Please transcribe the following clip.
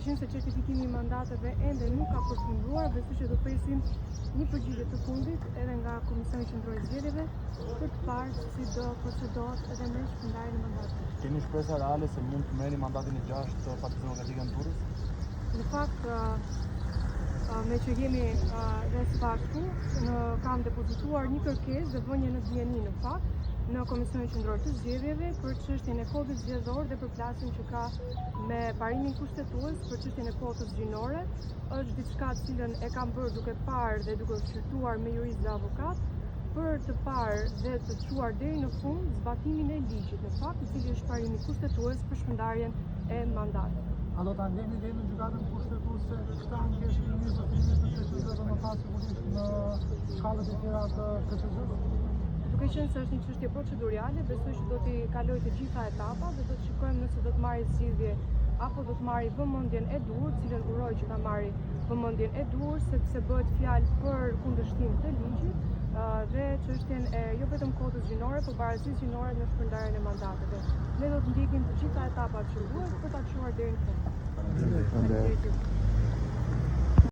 qenë se certifikimi i mandateve ende nuk ka përfunduar, besoj që do presim një përgjigje të fundit edhe nga Komisioni Qendror i Zgjedhjeve për të parë si do procedohet edhe me shpërndarjen e mandateve. Keni shpresa reale se mund të merrni mandatin e 6 të Partisë Demokratike në Durrës? Në fakt, me që jemi dhe së bashku, kam depozituar një kërkesë dhe vënje në dieni në fakt në Komisionin Qendror të Zgjedhjeve për çështjen e kodit zgjedhor dhe për plasjen që ka me parimin kushtetues për çështjen e kotës gjinore. Është diçka të cilën e kam bërë duke parë dhe duke shqyrtuar me jurist dhe avokat për të parë dhe të çuar deri në fund zbatimin e ligjit në fakt, i cili është parimi kushtetues për shpërndarjen e mandatit. A do ta ndjeni deri në gjykatën kushtetuese këtë ankesë e mirëzëfimit të KQZ-së dhe më pas sigurisht në shkallët e tjera të KQZ-së? Duke qenë se është një çështje procedurale, besoj që do t'i kaloj të gjitha etapat dhe do të shikojmë nëse do të marrë zgjidhje apo do të marrë vëmendjen e duhur, cilën uroj që ta marrë vëmendjen e duhur, sepse bëhet fjalë për kundërshtim të ligjit dhe çështjen e jo vetëm kotës gjinore, por barazisë gjinore në shpërndarjen e mandateve. Ne do të ndjekim të gjitha etapat që duhet për ta çuar deri në fund. Faleminderit.